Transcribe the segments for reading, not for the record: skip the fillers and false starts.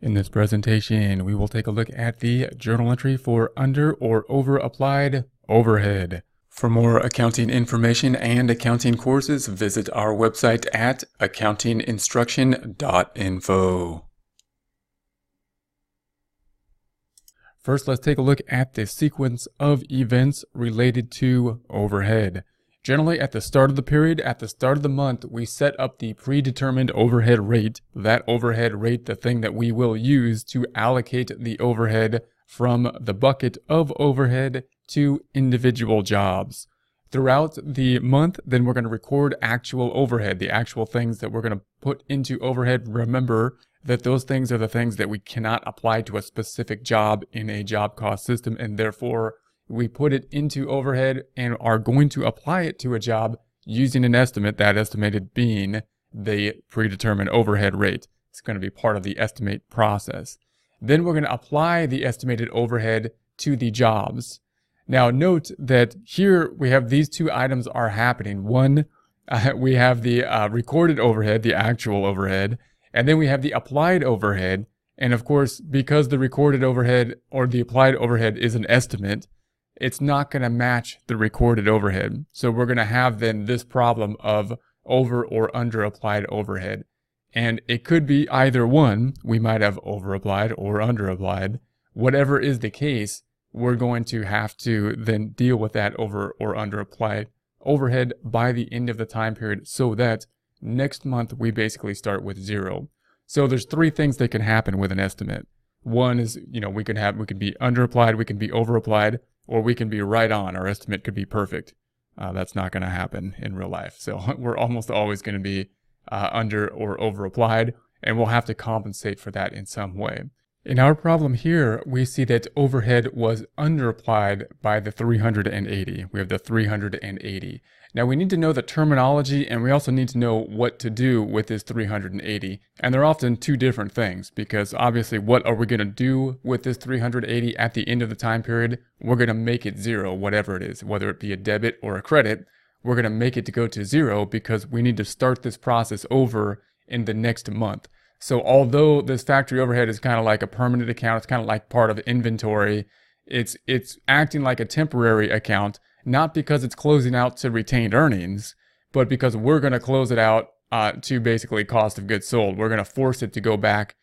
In this presentation, we will take a look at the journal entry for under or over applied overhead. For more accounting information and accounting courses, visit our website at accountinginstruction.info. First, let's take a look at the sequence of events related to overhead. Generally, at the start of the period, at the start of the month, we set up the predetermined overhead rate. That overhead rate, the thing that we will use to allocate the overhead from the bucket of overhead to individual jobs. Throughout the month, then we're going to record actual overhead, the actual things that we're going to put into overhead. Remember that those things are the things that we cannot apply to a specific job in a job cost system, and therefore we put it into overhead and are going to apply it to a job using an estimate, that estimated being the predetermined overhead rate. It's going to be part of the estimate process. Then we're going to apply the estimated overhead to the jobs. Now note that here we have these two items are happening. One, we have the recorded overhead, the actual overhead, and then we have the applied overhead. And of course, because the recorded overhead or the applied overhead is an estimate, it's not going to match the recorded overhead. So we're going to have then this problem of over or under applied overhead. And it could be either one. We might have over applied or under applied. Whatever is the case, we're going to have to then deal with that over or under applied overhead by the end of the time period, so that next month we basically start with zero. So there's three things that can happen with an estimate. One is, we could be under applied, we can be over applied, or we can be right on. Our estimate could be perfect. That's not going to happen in real life. So we're almost always going to be under or over applied, and we'll have to compensate for that in some way. In our problem here, we see that overhead was under applied by the 380. We have the 380. Now we need to know the terminology, and we also need to know what to do with this 380. And they're often two different things, because obviously what are we going to do with this 380 at the end of the time period? We're going to make it zero, whatever it is, whether it be a debit or a credit. We're going to make it to go to zero because we need to start this process over in the next month. So although this factory overhead is kind of like a permanent account, it's kind of like part of inventory, it's acting like a temporary account, not because it's closing out to retained earnings, but because we're going to close it out to basically cost of goods sold. We're going to force it to go back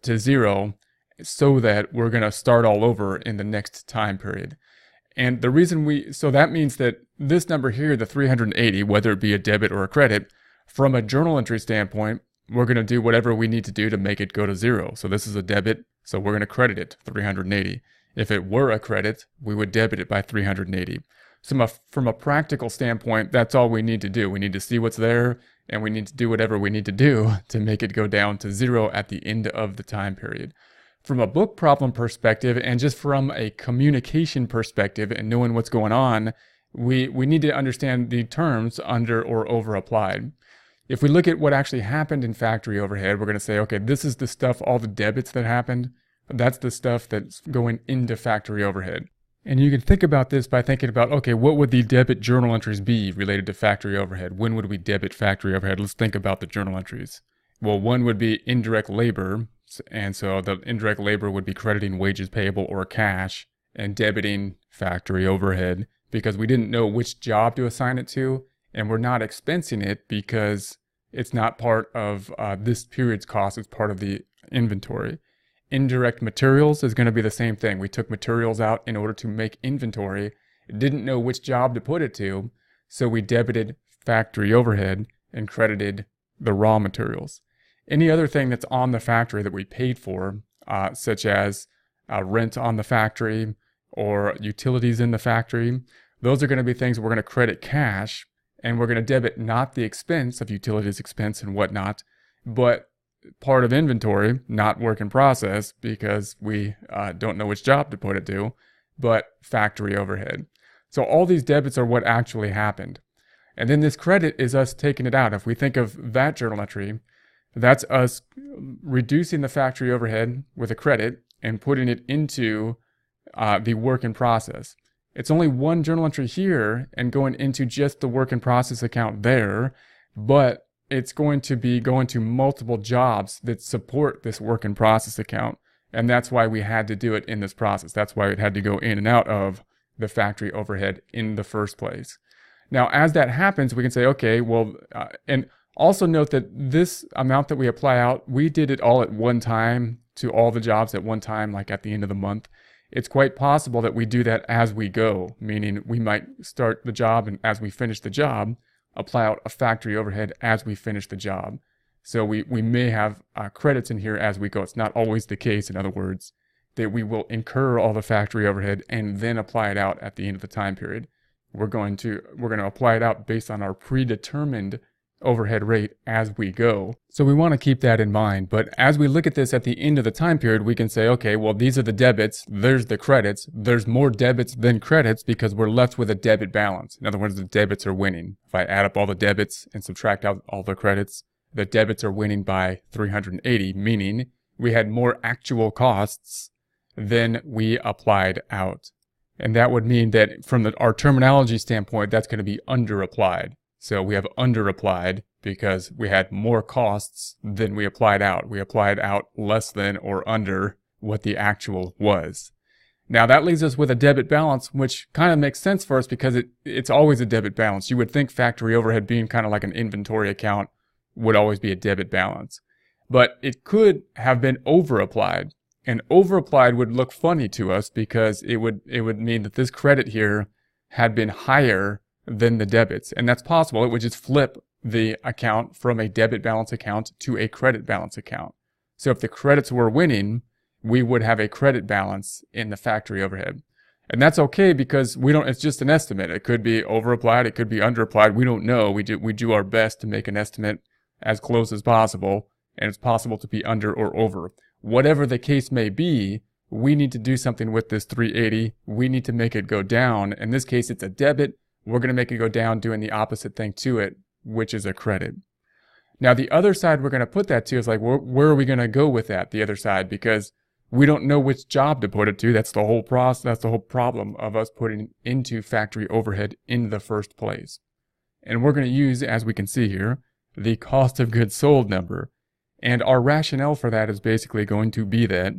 to zero so that we're going to start all over in the next time period. And the reason so that means that this number here, the 380, whether it be a debit or a credit, from a journal entry standpoint, we're going to do whatever we need to do to make it go to zero. So this is a debit, so we're going to credit it 380. If it were a credit, we would debit it by 380. So from a practical standpoint, that's all we need to do. We need to see what's there, and we need to do whatever we need to do to make it go down to zero at the end of the time period. From a book problem perspective, and just from a communication perspective and knowing what's going on, we need to understand the terms under or over applied. If we look at what actually happened in factory overhead, we're going to say, okay, this is the stuff, all the debits that happened. That's the stuff that's going into factory overhead. And you can think about this by thinking about, okay, what would the debit journal entries be related to factory overhead? When would we debit factory overhead? Let's think about the journal entries. Well, one would be indirect labor. And so the indirect labor would be crediting wages payable or cash and debiting factory overhead because we didn't know which job to assign it to. And we're not expensing it because it's not part of this period's cost. It's part of the inventory. Indirect materials is going to be the same thing. We took materials out in order to make inventory. Didn't know which job to put it to, so we debited factory overhead and credited the raw materials. Any other thing that's on the factory that we paid for, such as rent on the factory or utilities in the factory, those are going to be things we're going to credit cash. And we're going to debit not the expense of utilities expense and whatnot, but part of inventory, not work in process because we don't know which job to put it to, but factory overhead. So all these debits are what actually happened. And then this credit is us taking it out. If we think of that journal entry, that's us reducing the factory overhead with a credit and putting it into the work in process. It's only one journal entry here and going into just the work in process account there, but it's going to be going to multiple jobs that support this work in process account. And that's why we had to do it in this process. That's why it had to go in and out of the factory overhead in the first place. Now, as that happens, we can say, okay, well, and also note that this amount that we apply out, we did it all at one time to all the jobs at one time, like at the end of the month. It's quite possible that we do that as we go, meaning we might start the job, and as we finish the job, apply out a factory overhead as we finish the job. So we may have credits in here as we go. It's not always the case, in other words, that we will incur all the factory overhead and then apply it out at the end of the time period. We're going to apply it out based on our predetermined overhead rate as we go. So we want to keep that in mind. But as we look at this at the end of the time period, we can say, okay, well, these are the debits, there's the credits. There's more debits than credits because we're left with a debit balance. In other words, the debits are winning. If I add up all the debits and subtract out all the credits, the debits are winning by 380, meaning we had more actual costs than we applied out. And that would mean that from our terminology standpoint, that's going to be underapplied. So we have underapplied because we had more costs than we applied out. We applied out less than or under what the actual was. Now that leaves us with a debit balance, which kind of makes sense for us because it's always a debit balance. You would think factory overhead being kind of like an inventory account would always be a debit balance. But it could have been overapplied. And overapplied would look funny to us because it would mean that this credit here had been higher than the debits. And that's possible. It would just flip the account from a debit balance account to a credit balance account. So if the credits were winning, we would have a credit balance in the factory overhead. And that's okay because it's just an estimate. It could be overapplied, it could be underapplied. We don't know. We do our best to make an estimate as close as possible, and it's possible to be under or over. Whatever the case may be, we need to do something with this 380. We need to make it go down. In this case, it's a debit. We're going to make it go down doing the opposite thing to it, which is a credit. Now, the other side we're going to put that to is like, where are we going to go with that, the other side? Because we don't know which job to put it to. That's the whole process. That's the whole problem of us putting into factory overhead in the first place. And we're going to use, as we can see here, the cost of goods sold number. And our rationale for that is basically going to be that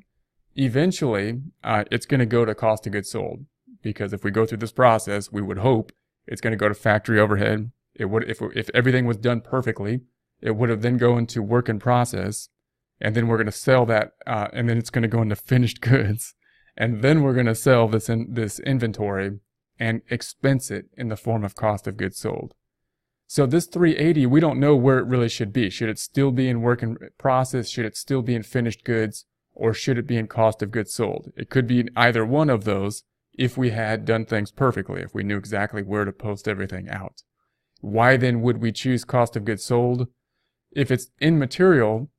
eventually it's going to go to cost of goods sold. Because if we go through this process, we would hope it's going to go to factory overhead. It would, if everything was done perfectly, it would have then go into work in process. And then we're going to sell that, and then it's going to go into finished goods. And then we're going to sell this inventory and expense it in the form of cost of goods sold. So this 380, we don't know where it really should be. Should it still be in work in process? Should it still be in finished goods? Or should it be in cost of goods sold? It could be in either one of those if we had done things perfectly, if we knew exactly where to post everything out. Why then would we choose cost of goods sold? If it's immaterial,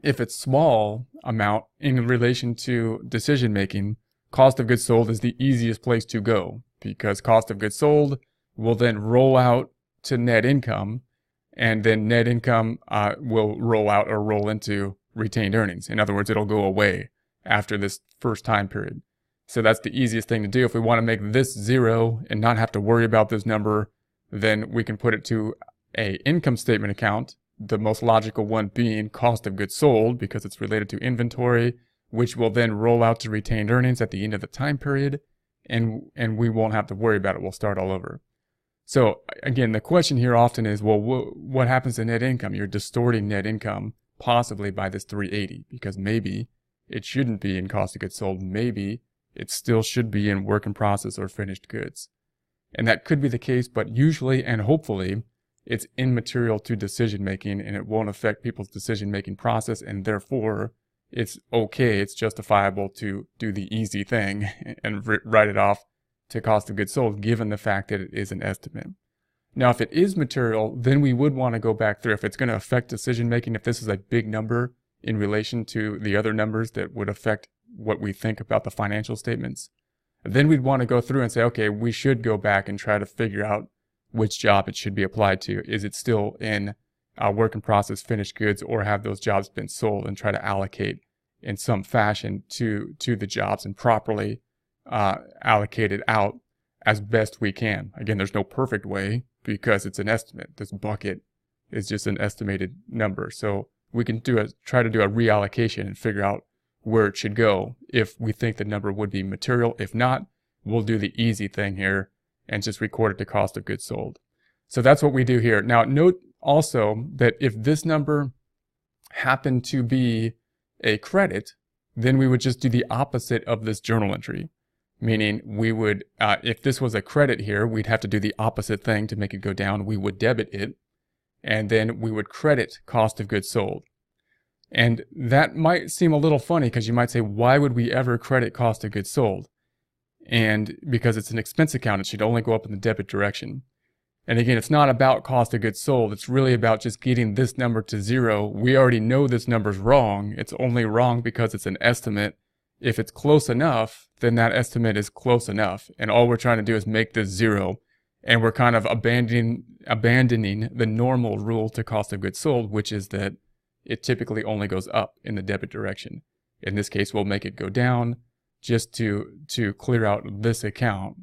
if it's small amount in relation to decision making, cost of goods sold is the easiest place to go because cost of goods sold will then roll out to net income, and then net income will roll out or roll into retained earnings. In other words, it'll go away after this first time period. So that's the easiest thing to do. If we want to make this zero and not have to worry about this number, then we can put it to a income statement account, the most logical one being cost of goods sold because it's related to inventory, which will then roll out to retained earnings at the end of the time period, and we won't have to worry about it. We'll start all over. So again, the question here often is, well, what happens to net income? You're distorting net income possibly by this 380 because maybe it shouldn't be in cost of goods sold. Maybe it still should be in work in process or finished goods. And that could be the case, but usually and hopefully it's immaterial to decision making and it won't affect people's decision making process, and therefore it's okay, it's justifiable to do the easy thing and write it off to cost of goods sold given the fact that it is an estimate. Now, if it is material, then we would want to go back through. If it's going to affect decision making, if this is a big number in relation to the other numbers that would affect what we think about the financial statements, then we'd want to go through and say, okay, we should go back and try to figure out which job it should be applied to. Is it still in work in process finished goods, or have those jobs been sold, and try to allocate in some fashion to the jobs and properly allocate it out as best we can. Again, there's no perfect way because it's an estimate. This bucket is just an estimated number. So we can try to do a reallocation and figure out where it should go if we think the number would be material. If not, we'll do the easy thing here and just record it to cost of goods sold. So that's what we do here. Now note also that if this number happened to be a credit, then we would just do the opposite of this journal entry. Meaning we would, if this was a credit here, we'd have to do the opposite thing to make it go down. We would debit it, and then we would credit cost of goods sold. And that might seem a little funny because you might say, why would we ever credit cost of goods sold? And because it's an expense account, it should only go up in the debit direction. And again, it's not about cost of goods sold. It's really about just getting this number to zero. We already know this number's wrong. It's only wrong because it's an estimate. If it's close enough, then that estimate is close enough. And all we're trying to do is make this zero. And we're kind of abandoning the normal rule to cost of goods sold, which is that it typically only goes up in the debit direction. In this case, we'll make it go down just to clear out this account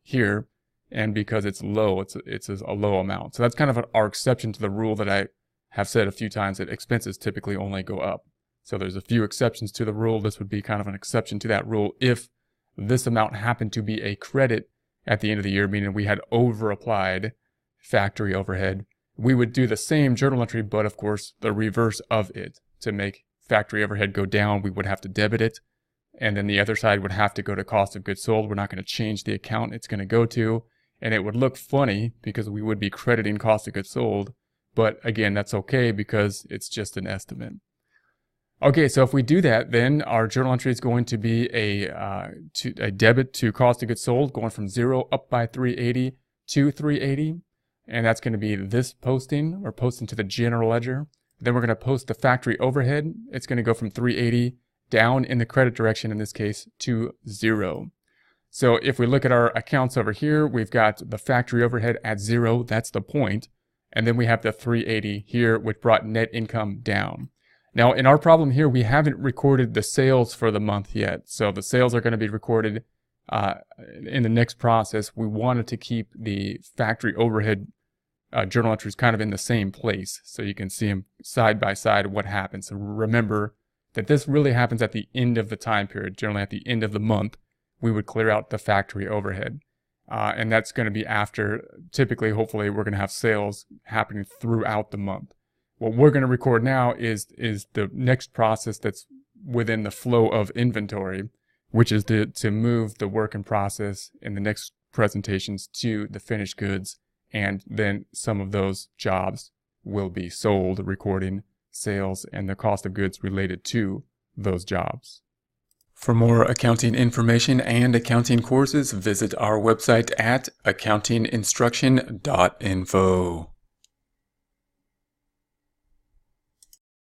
here. And because it's low, it's a low amount. So that's kind of our exception to the rule that I have said a few times, that expenses typically only go up. So there's a few exceptions to the rule. This would be kind of an exception to that rule if this amount happened to be a credit at the end of the year, meaning we had over-applied factory overhead. We would do the same journal entry, but of course the reverse of it. To make factory overhead go down, we would have to debit it. And then the other side would have to go to cost of goods sold. We're not going to change the account it's going to go to. And it would look funny because we would be crediting cost of goods sold. But again, that's okay because it's just an estimate. Okay, so if we do that, then our journal entry is going to be a debit to cost of goods sold, going from 0 up by 380 to 380. And that's going to be this posting. We're posting to the general ledger. Then we're going to post the factory overhead. It's going to go from 380 down in the credit direction, in this case, to 0. So if we look at our accounts over here, we've got the factory overhead at 0. That's the point. And then we have the 380 here, which brought net income down. Now, in our problem here, we haven't recorded the sales for the month yet. So the sales are going to be recorded in the next process. We wanted to keep the factory overhead journal entries kind of in the same place so you can see them side by side what happens. So remember that this really happens at the end of the time period. Generally at the end of the month, we would clear out the factory overhead. And that's going to be after, typically, hopefully, we're going to have sales happening throughout the month. What we're going to record now is the next process that's within the flow of inventory, which is to move the work in process in the next presentations to the finished goods. And then some of those jobs will be sold, recording sales and the cost of goods related to those jobs. For more accounting information and accounting courses, visit our website at accountinginstruction.info.